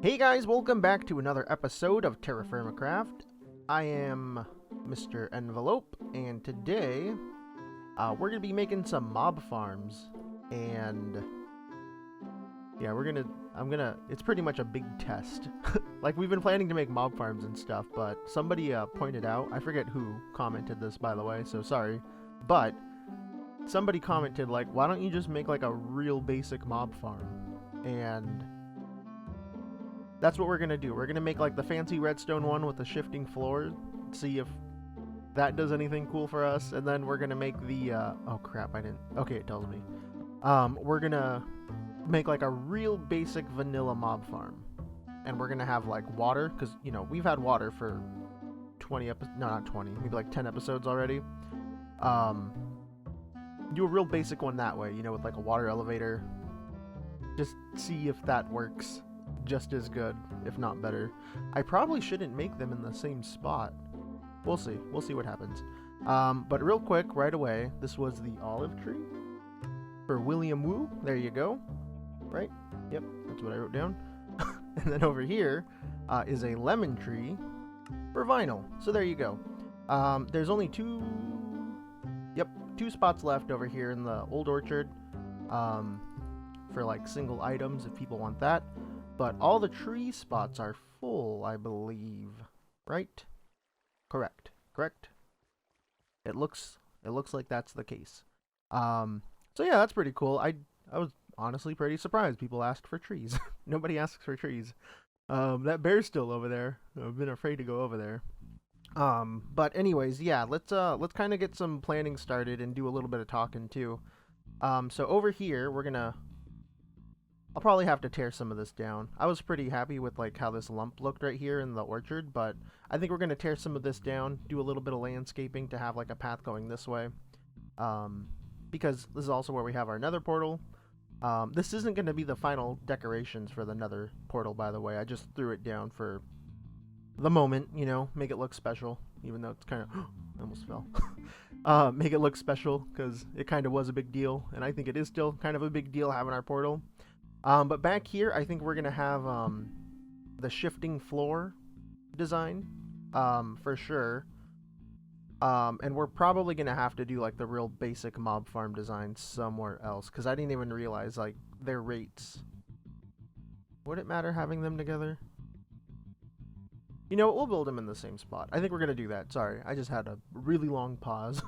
Hey guys, welcome back to another episode of TerrafirmaCraft. I am MrEnvelope, and today we're gonna be making some mob farms. And yeah, it's pretty much a big test. Like, we've been planning to make mob farms and stuff, but somebody pointed out, I forget who commented this, by the way, so sorry, but somebody commented, like, why don't you just make like a real basic mob farm? And that's what we're gonna do. We're gonna make like the fancy redstone one with the shifting floor, see if that does anything cool for us, and then we're gonna make the oh crap, I didn't. Okay, it tells me. We're gonna make like a real basic vanilla mob farm, and we're gonna have like water, because you know we've had water for 20 episodes, no, not 20, maybe like 10 episodes already. Do a real basic one that way, you know, with like a water elevator. Just see if that works just as good, if not better. I probably shouldn't make them in the same spot. We'll see what happens. But real quick, right away, this was the olive tree for William Wu. There you go. Right? Yep, that's what I wrote down. And then over here is a lemon tree for vinyl. So there you go. There's only two spots left over here in the old orchard for like single items if people want that. But all the tree spots are full, I believe. Right? Correct. It looks like that's the case. So yeah, that's pretty cool. I was honestly pretty surprised people asked for trees. Nobody asks for trees. That bear's still over there. I've been afraid to go over there. But anyways, yeah, let's kind of get some planning started and do a little bit of talking too. So over here, I'll probably have to tear some of this down. I was pretty happy with like how this lump looked right here in the orchard, but I think we're going to tear some of this down, do a little bit of landscaping to have like a path going this way. Because this is also where we have our nether portal. This isn't going to be the final decorations for the nether portal, by the way. I just threw it down for the moment, you know, make it look special, even though it's kind of, I almost fell. Make it look special because it kind of was a big deal, and I think it is still kind of a big deal having our portal. But back here, I think we're going to have the shifting floor design for sure. And we're probably going to have to do like the real basic mob farm design somewhere else, because I didn't even realize like their rates. Would it matter having them together? You know what, we'll build them in the same spot. I think we're going to do that. Sorry, I just had a really long pause.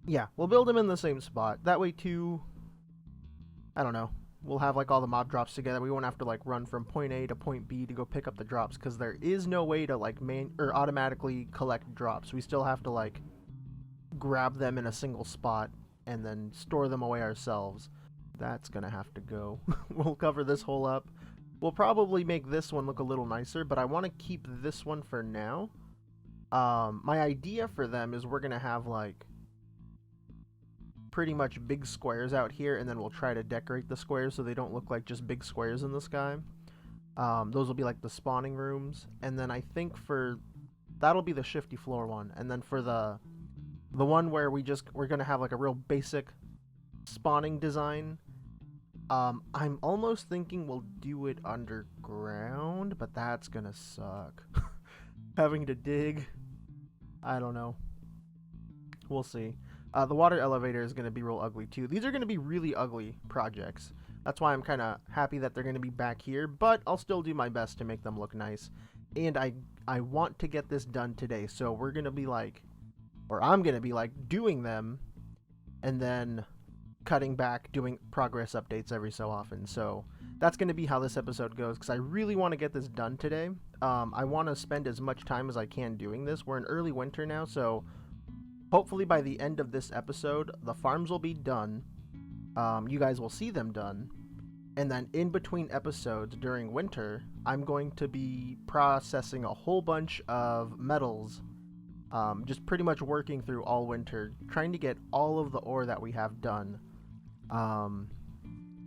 Yeah, we'll build them in the same spot. That way too, I don't know, we'll have like all the mob drops together. We won't have to like run from point A to point B to go pick up the drops, because there is no way to like automatically collect drops. We still have to like grab them in a single spot and then store them away ourselves. That's gonna have to go. We'll cover this hole up. We'll probably make this one look a little nicer, but I want to keep this one for now. My idea for them is we're gonna have like pretty much big squares out here, and then we'll try to decorate the squares so they don't look like just big squares in the sky. Those will be like the spawning rooms, and then I think that'll be the shifty floor one, and then for the one where we're gonna have like a real basic spawning design. I'm almost thinking we'll do it underground, but that's gonna suck. Having to dig, I don't know. We'll see. The water elevator is going to be real ugly too. These are going to be really ugly projects. That's why I'm kind of happy that they're going to be back here, but I'll still do my best to make them look nice. And I want to get this done today, so we're going to be like, or I'm going to be like doing them and then cutting back, doing progress updates every so often. So that's going to be how this episode goes, because I really want to get this done today. I want to spend as much time as I can doing this. We're in early winter now, so hopefully by the end of this episode, the farms will be done. You guys will see them done. And then in between episodes during winter, I'm going to be processing a whole bunch of metals. Just pretty much working through all winter, trying to get all of the ore that we have done.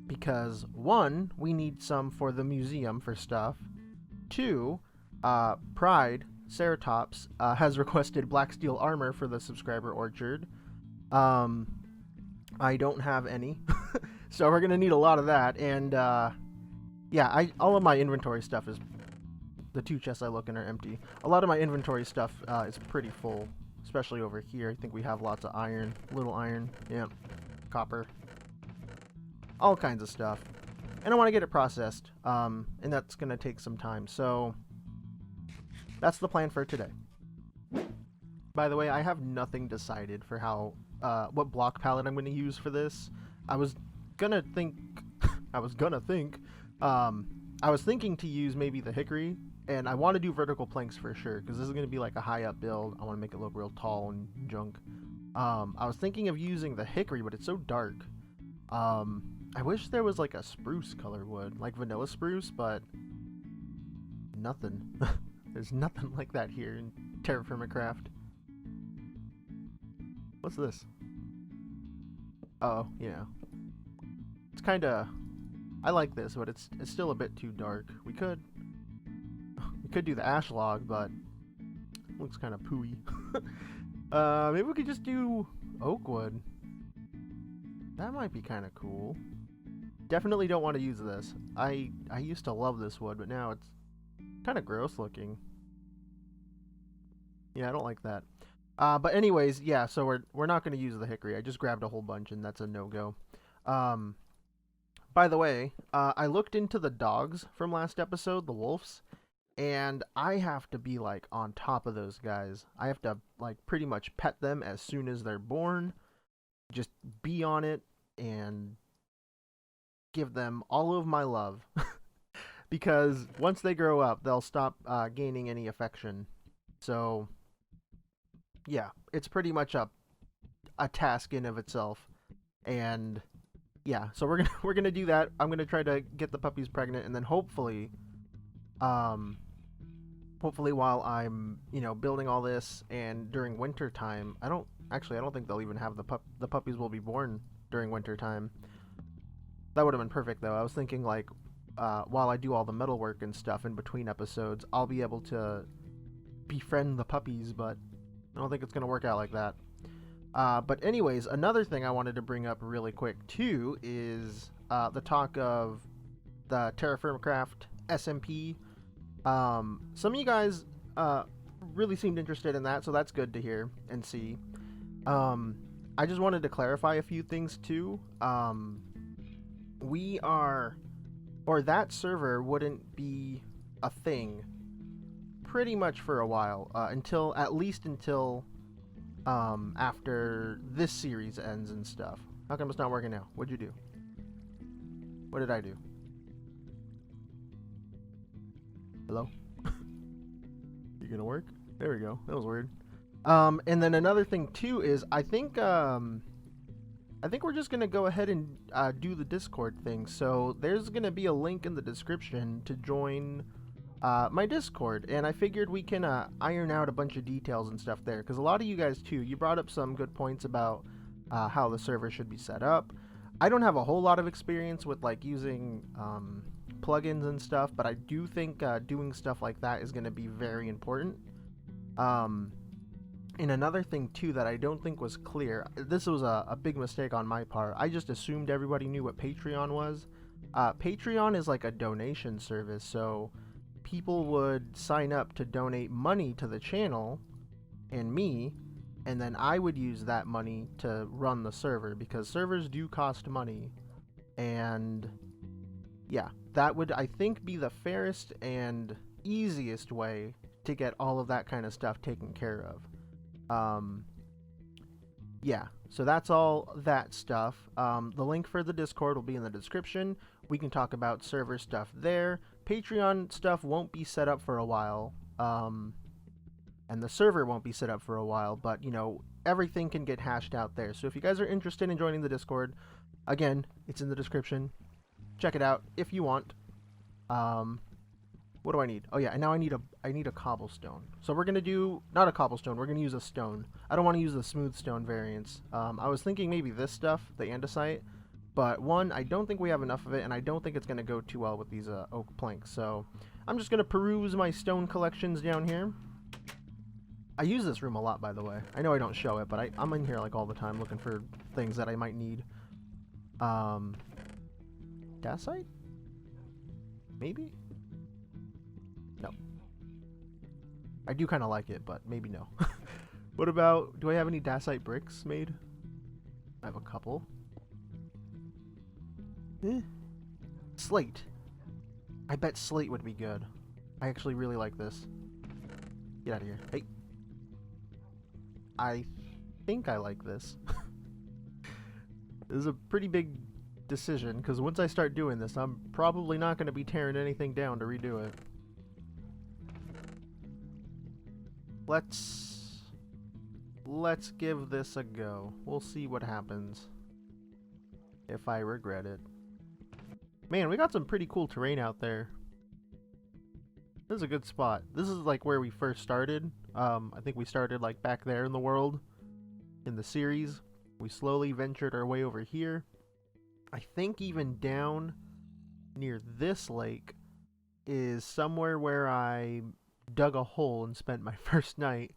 Because one, we need some for the museum for stuff. Two, Pride Ceratops has requested black steel armor for the subscriber orchard. I don't have any, so we're gonna need a lot of that. And Yeah, all of my inventory stuff is, the 2 chests I look in are empty. A lot of my inventory stuff is pretty full, especially over here. I think we have lots of iron, little iron, yeah, copper, all kinds of stuff. And I want to get it processed, and that's going to take some time. So that's the plan for today. By the way, I have nothing decided for how, what block palette I'm going to use for this. I was gonna think, I was thinking to use maybe the hickory, and I want to do vertical planks for sure, because this is going to be like a high up build. I want to make it look real tall and junk. I was thinking of using the hickory, but it's so dark. I wish there was like a spruce color wood, like vanilla spruce, but nothing. There's nothing like that here in TerrafirmaCraft. What's this? Oh, yeah. It's kind of... I like this, but it's still a bit too dark. We could do the ash log, but it looks kind of pooey. Maybe we could just do oak wood. That might be kind of cool. Definitely don't want to use this. I used to love this wood, but now it's kind of gross looking. Yeah, I don't like that. But anyways, yeah, so we're not going to use the hickory. I just grabbed a whole bunch, and that's a no-go. By the way, I looked into the dogs from last episode, the wolves, and I have to be, like, on top of those guys. I have to, like, pretty much pet them as soon as they're born. Just be on it and give them all of my love. Because once they grow up, they'll stop gaining any affection. So, yeah, it's pretty much a task in of itself. And yeah, so we're gonna do that. I'm gonna try to get the puppies pregnant, and then hopefully while I'm, you know, building all this and during winter time, I don't think they'll even have the puppies will be born during winter time. That would have been perfect though. I was thinking like while I do all the metalwork and stuff in between episodes, I'll be able to befriend the puppies, but I don't think it's gonna work out like that. But anyways, another thing I wanted to bring up really quick too is the talk of the TerrafirmaCraft SMP. Some of you guys really seemed interested in that, so that's good to hear and see. I just wanted to clarify a few things too. That server wouldn't be a thing pretty much for a while, at least until after this series ends and stuff. How come it's not working now? What'd you do? What did I do? Hello? You gonna work? There we go. That was weird. And then another thing too is I think we're just gonna go ahead and do the Discord thing. So there's gonna be a link in the description to join my Discord, and I figured we can iron out a bunch of details and stuff there, because a lot of you guys too, you brought up some good points about how the server should be set up. I don't have a whole lot of experience with like using plugins and stuff, but I do think doing stuff like that is going to be very important. And another thing too that I don't think was clear, this was a big mistake on my part. I just assumed everybody knew what Patreon was. Patreon is like a donation service, so people would sign up to donate money to the channel and me, and then I would use that money to run the server, because servers do cost money. And yeah, that would, I think, be the fairest and easiest way to get all of that kind of stuff taken care of. Yeah, so that's all that stuff. The link for the Discord will be in the description. We can talk about server stuff there. Patreon stuff won't be set up for a while, and the server won't be set up for a while, but, you know, everything can get hashed out there. So if you guys are interested in joining the Discord, again, it's in the description. Check it out if you want. What do I need? Oh yeah, and now I need a cobblestone. So we're gonna do, not a cobblestone, we're gonna use a stone. I don't want to use the smooth stone variants. I was thinking maybe this stuff, the andesite, but one, I don't think we have enough of it, and I don't think it's gonna go too well with these oak planks. So I'm just gonna peruse my stone collections down here. I use this room a lot, by the way. I know I don't show it, but I'm in here like all the time looking for things that I might need. Dacite? Maybe? No. I do kind of like it, but maybe no. What about, do I have any dacite bricks made? I have a couple. Slate. I bet slate would be good. I actually really like this. Get out of here. Hey. I think I like this. This is a pretty big decision, because once I start doing this, I'm probably not going to be tearing anything down to redo it. Let's give this a go. We'll see what happens if I regret it. Man, we got some pretty cool terrain out there. This is a good spot. This is like where we first started. I think we started like back there in the world in the series. We slowly ventured our way over here. I think even down near this lake is somewhere where I dug a hole and spent my first night.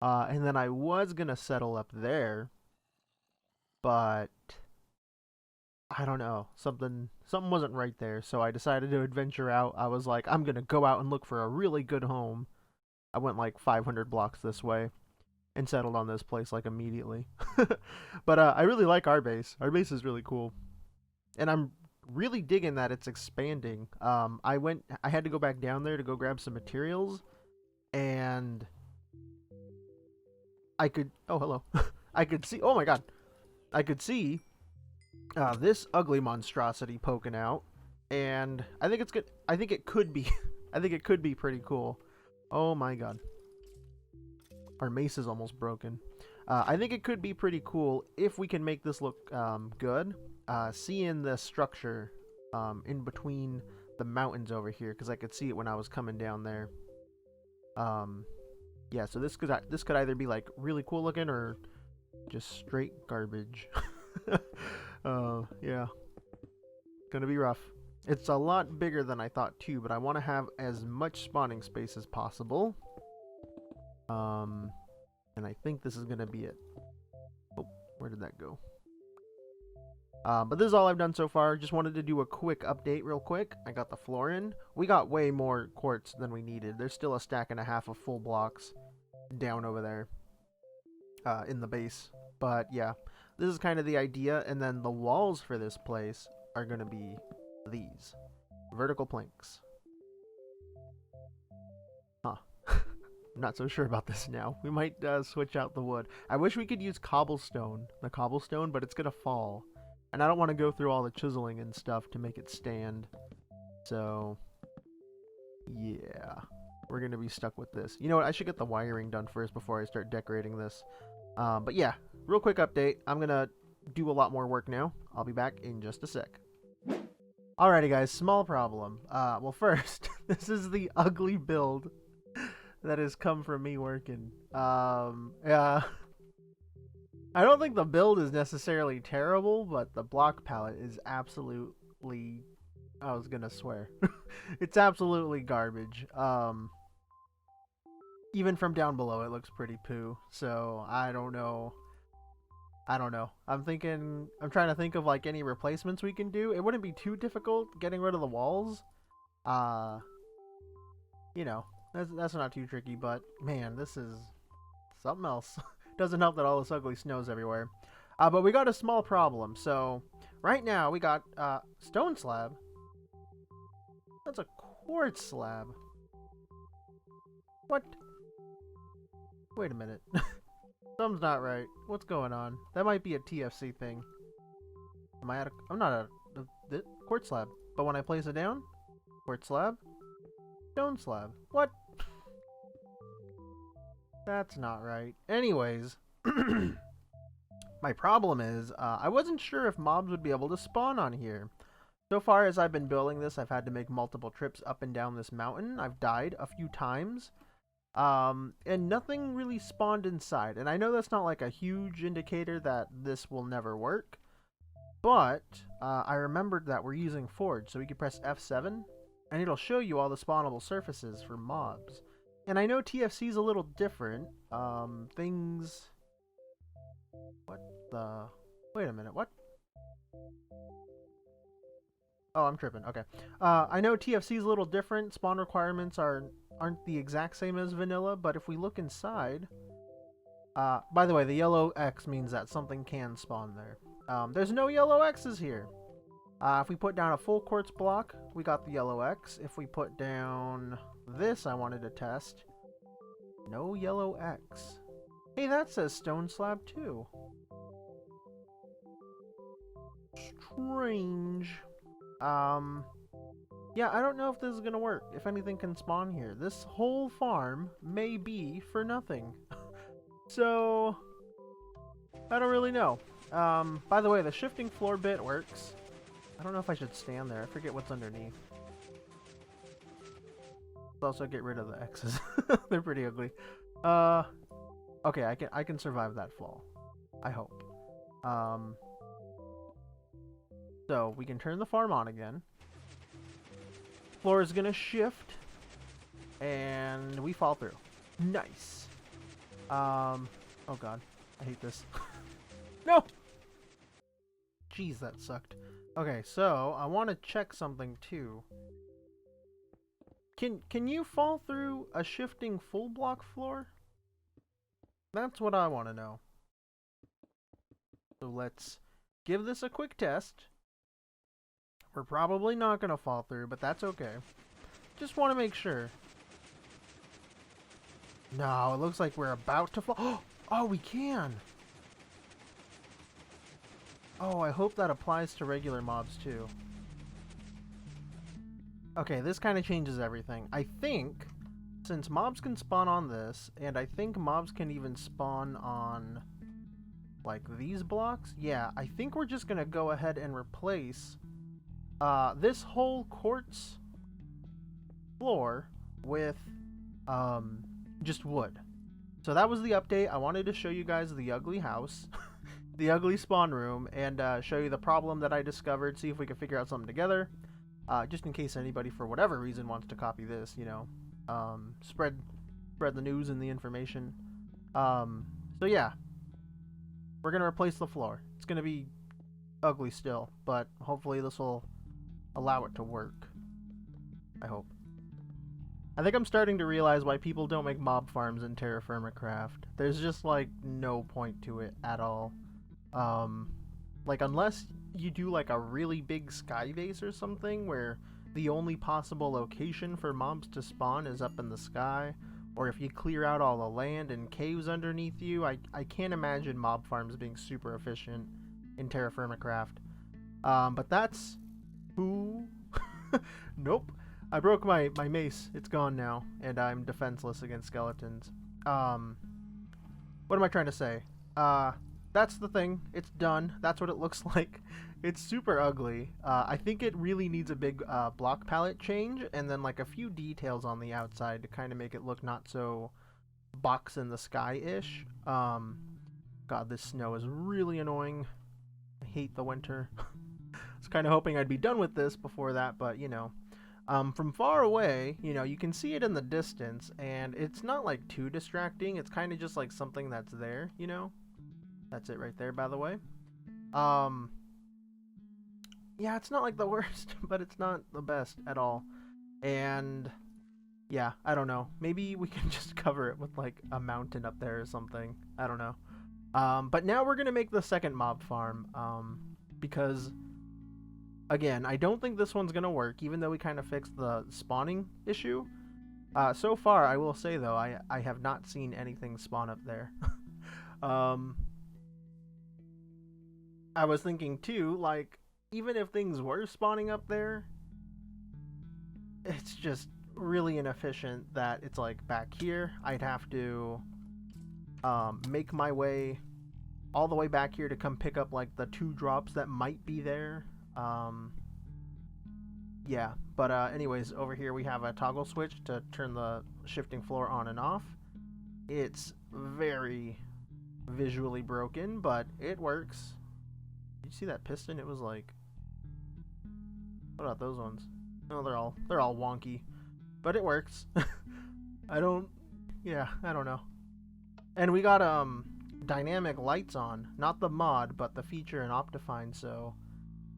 And then I was gonna settle up there, but I don't know, something wasn't right there, so I decided to adventure out. I was like, I'm gonna go out and look for a really good home. I went like 500 blocks this way and settled on this place like immediately. But I really like our base. Our base is really cool, and I'm really digging that it's expanding. I had to go back down there to go grab some materials, and I could, oh hello, I could see, oh my god, I could see this ugly monstrosity poking out, and I think it's good. I think it could be, I think it could be pretty cool. Oh my god, our mace is almost broken. I think it could be pretty cool if we can make this look good. Seeing the structure in between the mountains over here, because I could see it when I was coming down there. Yeah, so this could either be like really cool looking or just straight garbage. Yeah, gonna be rough. It's a lot bigger than I thought too, but I want to have as much spawning space as possible. And I think this is gonna be it. Oh, where did that go? But this is all I've done so far. Just wanted to do a quick update real quick. I got the floor in. We got way more quartz than we needed. There's still a stack and a half of full blocks down over there in the base. But yeah, this is kind of the idea. And then the walls for this place are going to be these. Vertical planks. Huh. I'm not so sure about this now. We might switch out the wood. I wish we could use cobblestone. The cobblestone, but it's going to fall. And I don't want to go through all the chiseling and stuff to make it stand. So, yeah. We're going to be stuck with this. You know what? I should get the wiring done first before I start decorating this. But yeah, real quick update. I'm going to do a lot more work now. I'll be back in just a sec. Alrighty guys, small problem. Well first, this is the ugly build that has come from me working. Yeah. I don't think the build is necessarily terrible, but the block palette is absolutely, I was gonna swear. It's absolutely garbage. Even from down below it looks pretty poo, so I don't know. I'm trying to think of like any replacements we can do. It wouldn't be too difficult getting rid of the walls. You know, that's not too tricky, but man, this is something else. Doesn't help that all this ugly snow's everywhere. But we got a small problem. So right now we got stone slab. That's a quartz slab. What? Wait a minute. Something's not right. What's going on? That might be a TFC thing. Am I at a... I'm not at a quartz slab. But when I place it down, quartz slab, stone slab. What? That's not right. Anyways, my problem is, I wasn't sure if mobs would be able to spawn on here. So far as I've been building this, I've had to make multiple trips up and down this mountain. I've died a few times. And nothing really spawned inside. And I know that's not like a huge indicator that this will never work. But, I remembered that we're using Forge, so we can press F7, and it'll show you all the spawnable surfaces for mobs. And I know TFC is a little different. Things... What the... Wait a minute, what? Oh, I'm tripping. Okay. I know TFC is a little different. Spawn requirements aren't the exact same as vanilla, but if we look inside, by the way, the yellow X means that something can spawn there. There's no yellow X's here. If we put down a full quartz block, we got the yellow X. If we put down this, I wanted to test. No yellow X. Hey, that says stone slab too. Strange. Yeah, I don't know if this is gonna work. If anything can spawn here. This whole farm may be for nothing. So, I don't really know. By the way, the shifting floor bit works. I don't know if I should stand there. I forget what's underneath. Let's also get rid of the X's. They're pretty ugly. Okay, I can survive that fall. I hope. So we can turn the farm on again. Floor is gonna shift, and we fall through. Nice. Oh god, I hate this. No. Jeez, that sucked. Okay, so I want to check something too. Can you fall through a shifting full block floor? That's what I want to know. So let's give this a quick test. We're probably not going to fall through, but that's okay. Just want to make sure. No, it looks like we're about to fall. Oh, we can. Oh, I hope that applies to regular mobs too. Okay, this kind of changes everything. I think, since mobs can spawn on this, and I think mobs can even spawn on, like, these blocks, yeah, I think we're just going to go ahead and replace this whole quartz floor with just wood. So that was the update. I wanted to show you guys the ugly house, the ugly spawn room, and show you the problem that I discovered, see if we can figure out something together. Just in case anybody, for whatever reason, wants to copy this, you know, spread the news and the information. So yeah, we're gonna replace the floor. It's gonna be ugly still, but hopefully this will allow it to work. I hope. I think I'm starting to realize why people don't make mob farms in TerrafirmaCraft. There's just like no point to it at all. Like unless you do like a really big sky base or something where the only possible location for mobs to spawn is up in the sky, or if you clear out all the land and caves underneath you, I can't imagine mob farms being super efficient in TerrafirmaCraft. But that's who. Nope. I broke my mace. It's gone now, and I'm defenseless against skeletons. What am I trying to say? That's the thing. It's done. That's what it looks like. It's super ugly. I think it really needs a big block palette change, and then like a few details on the outside to kind of make it look not so box in the sky-ish. God, this snow is really annoying. I hate the winter. I was kind of hoping I'd be done with this before that, but you know. From far away, you know, you can see it in the distance, and it's not like too distracting. It's kind of just like something that's there, you know. That's it right there, by the way. Yeah, it's not like the worst, but it's not the best at all. And yeah, I don't know. Maybe we can just cover it with like a mountain up there or something. I don't know. But now we're gonna make the second mob farm, because again, I don't think this one's gonna work, even though we kind of fixed the spawning issue. So far, I will say though, I have not seen anything spawn up there. I was thinking too, like, even if things were spawning up there, it's just really inefficient that it's like back here. I'd have to make my way all the way back here to come pick up like the 2 drops that might be there. Yeah, but anyways, over here we have a toggle switch to turn the shifting floor on and off. It's very visually broken, but it works. Did you see that piston? It was like, what about those ones? No, they're all wonky, but it works. I don't know. And we got dynamic lights on, not the mod, but the feature in Optifine, so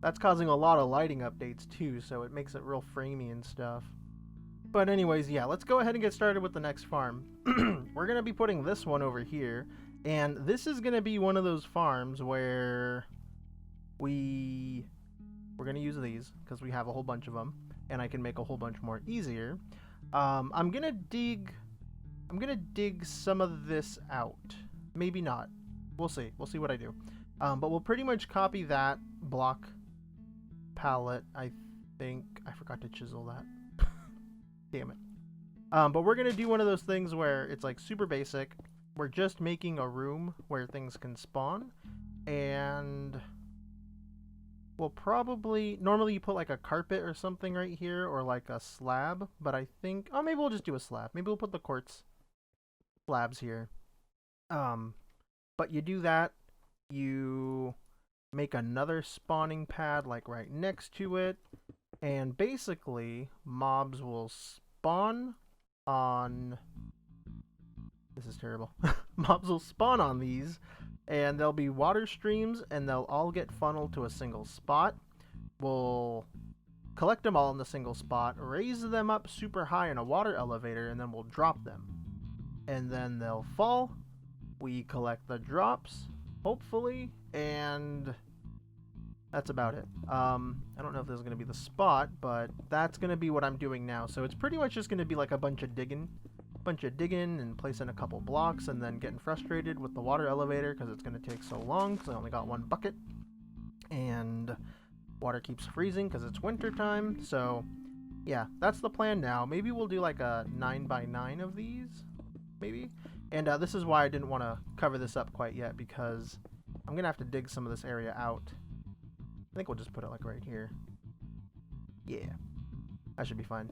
That's causing a lot of lighting updates too, so it makes it real framey and stuff. But anyways, yeah, let's go ahead and get started with the next farm. We're going to be putting this one over here, and this is going to be one of those farms where we're going to use these because we have a whole bunch of them, and I can make a whole bunch more easier. I'm going to dig some of this out. Maybe not. We'll see. We'll see what I do. But we'll pretty much copy that block palette. I think I forgot to chisel that. Damn it. But we're going to do one of those things where it's like super basic. We're just making a room where things can spawn. And we'll probably... Normally you put like a carpet or something right here, or like a slab. But I think... Oh, maybe we'll just do a slab. Maybe we'll put the quartz slabs here. But you do that. You make another spawning pad like right next to it. And basically, mobs will spawn on... This is terrible. Mobs will spawn on these, and there'll be water streams, and they'll all get funneled to a single spot. We'll collect them all in the single spot, raise them up super high in a water elevator, and then we'll drop them. And then they'll fall. We collect the drops, hopefully, and... that's about it. I don't know if this is going to be the spot, but that's going to be what I'm doing now. So it's pretty much just going to be like a bunch of digging and placing a couple blocks and then getting frustrated with the water elevator because it's going to take so long because I only got one bucket. And water keeps freezing because it's winter time. So yeah, that's the plan now. Maybe we'll do like a 9x9 of these, maybe. And this is why I didn't want to cover this up quite yet, because I'm going to have to dig some of this area out. I think we'll just put it like right here. Yeah, that should be fine.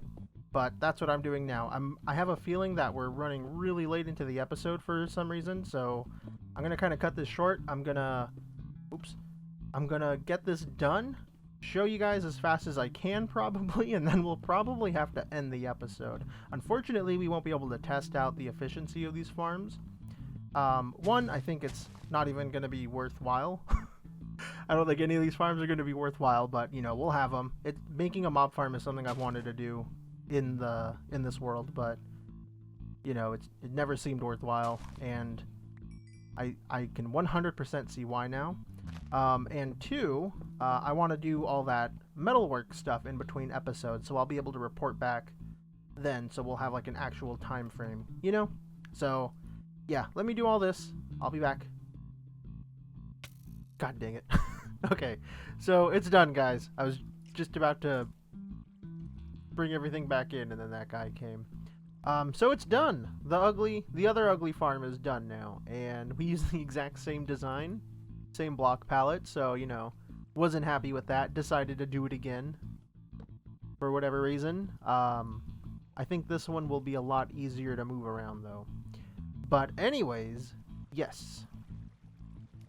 But that's what I'm doing now. I have a feeling that we're running really late into the episode for some reason, so I'm gonna kind of cut this short. I'm gonna get this done, show you guys as fast as I can probably, and then we'll probably have to end the episode. Unfortunately, we won't be able to test out the efficiency of these farms. One, I think it's not even gonna be worthwhile. I don't think any of these farms are going to be worthwhile, but you know, we'll have them. Making a mob farm is something I've wanted to do in this world, but you know, it never seemed worthwhile, and I can 100% see why now. And two, I want to do all that metalwork stuff in between episodes, so I'll be able to report back then, so we'll have like an actual time frame, you know? So yeah, let me do all this. I'll be back. God dang it. Okay, so it's done, guys. I was just about to bring everything back in, and then that guy came. So it's done. The other ugly farm is done now, and we use the exact same design, same block palette, so, you know, wasn't happy with that. Decided to do it again for whatever reason. I think this one will be a lot easier to move around, though. But anyways, yes.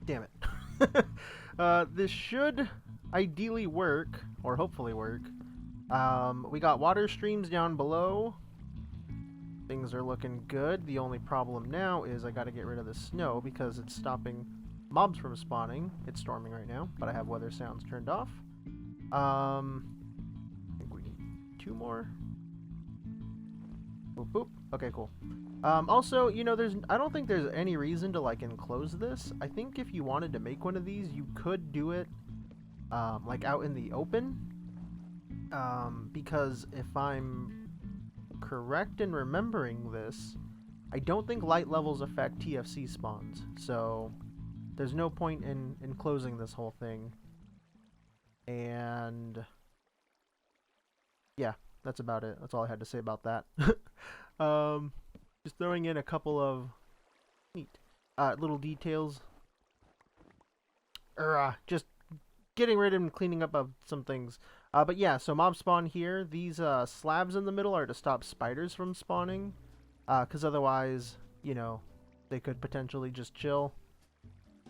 Damn it. This should ideally work, or hopefully work. We got water streams down below. Things are looking good. The only problem now is I gotta get rid of the snow because it's stopping mobs from spawning. It's storming right now, but I have weather sounds turned off. I think we need 2 more. Boop, boop. Okay, cool. Also, you know, I don't think there's any reason to, like, enclose this. I think if you wanted to make one of these, you could do it, like, out in the open. Because if I'm correct in remembering this, I don't think light levels affect TFC spawns. So, there's no point in enclosing this whole thing. And yeah, that's about it. That's all I had to say about that. Just throwing in a couple of neat little details. Just getting rid of and cleaning up of some things. But yeah, so mob spawn here. These slabs in the middle are to stop spiders from spawning. Because otherwise, you know, they could potentially just chill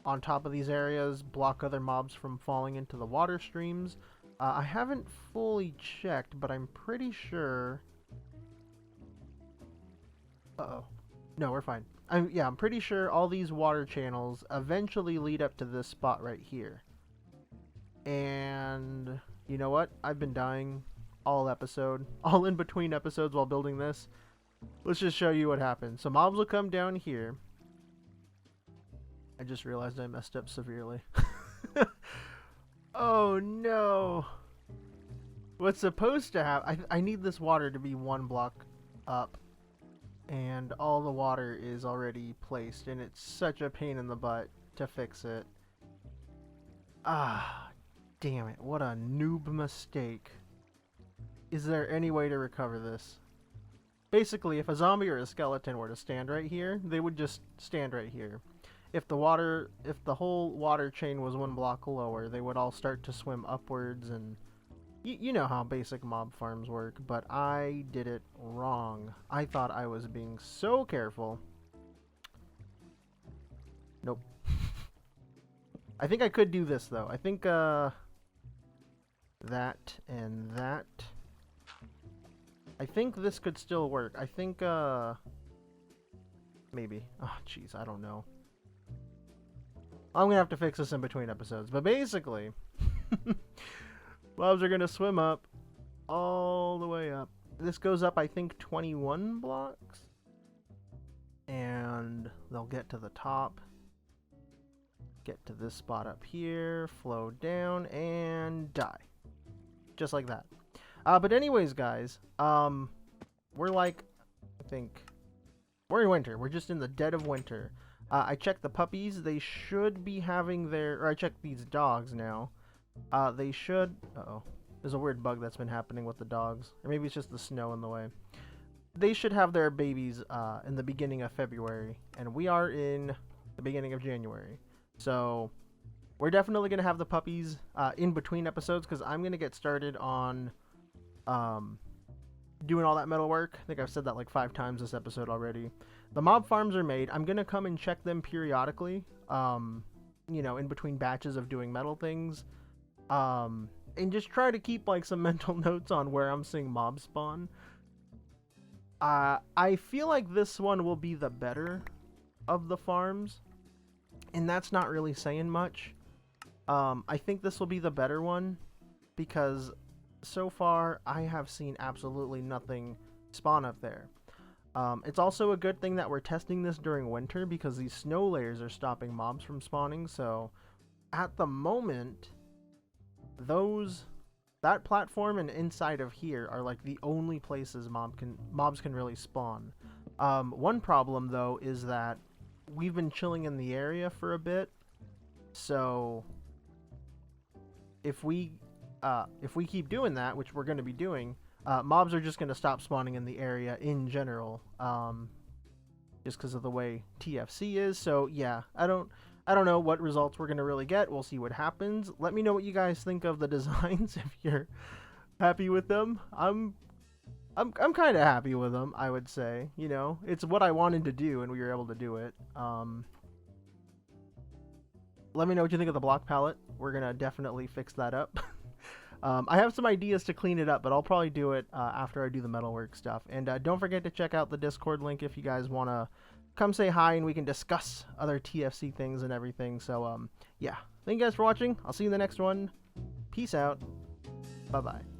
on top of these areas, block other mobs from falling into the water streams. I haven't fully checked, but I'm pretty sure... Uh-oh. No, we're fine. I'm pretty sure all these water channels eventually lead up to this spot right here. And you know what? I've been dying all episode, all in between episodes while building this. Let's just show you what happens. So mobs will come down here. I just realized I messed up severely. Oh no! What's supposed to happen? I need this water to be 1 block up. And all the water is already placed, and it's such a pain in the butt to fix it. Ah, damn it. What a noob mistake. Is there any way to recover this? Basically, if a zombie or a skeleton were to stand right here, they would just stand right here. If the whole water chain was 1 block lower, they would all start to swim upwards, and you know how basic mob farms work, but I did it wrong. I thought I was being so careful. Nope. I think I could do this, though. I think, that and that. I think this could still work. I think, maybe. Oh, jeez, I don't know. I'm gonna have to fix this in between episodes, but basically... Mobs are gonna swim up all the way up. This goes up, I think, 21 blocks. And they'll get to the top. Get to this spot up here. Flow down and die. Just like that. But anyways, guys. We're like, I think... We're in winter. We're just in the dead of winter. I checked the puppies. They should be having their... Or I checked these dogs now. They should... Uh-oh. There's a weird bug that's been happening with the dogs. Or maybe it's just the snow in the way. They should have their babies in the beginning of February. And we are in the beginning of January. So, we're definitely going to have the puppies in between episodes. Because I'm going to get started on doing all that metal work. I think I've said that like 5 times this episode already. The mob farms are made. I'm going to come and check them periodically. You know, in between batches of doing metal things. And just try to keep like some mental notes on where I'm seeing mobs spawn. I feel like this one will be the better of the farms, and that's not really saying much. I think this will be the better one because so far I have seen absolutely nothing spawn up there. It's also a good thing that we're testing this during winter because these snow layers are stopping mobs from spawning. So at the moment, that platform and inside of here are like the only places mobs can really spawn. One problem though is that we've been chilling in the area for a bit, so if we keep doing that, which we're going to be doing, mobs are just going to stop spawning in the area in general, just because of the way TFC is. So yeah, I don't know what results we're going to really get. We'll see what happens. Let me know what you guys think of the designs if you're happy with them. I'm kind of happy with them, I would say. You know, it's what I wanted to do and we were able to do it. Let me know what you think of the block palette. We're going to definitely fix that up. I have some ideas to clean it up, but I'll probably do it after I do the metalwork stuff. And don't forget to check out the Discord link if you guys want to come say hi and we can discuss other TFC things and everything. So, yeah. Thank you guys for watching. I'll see you in the next one. Peace out. Bye-bye.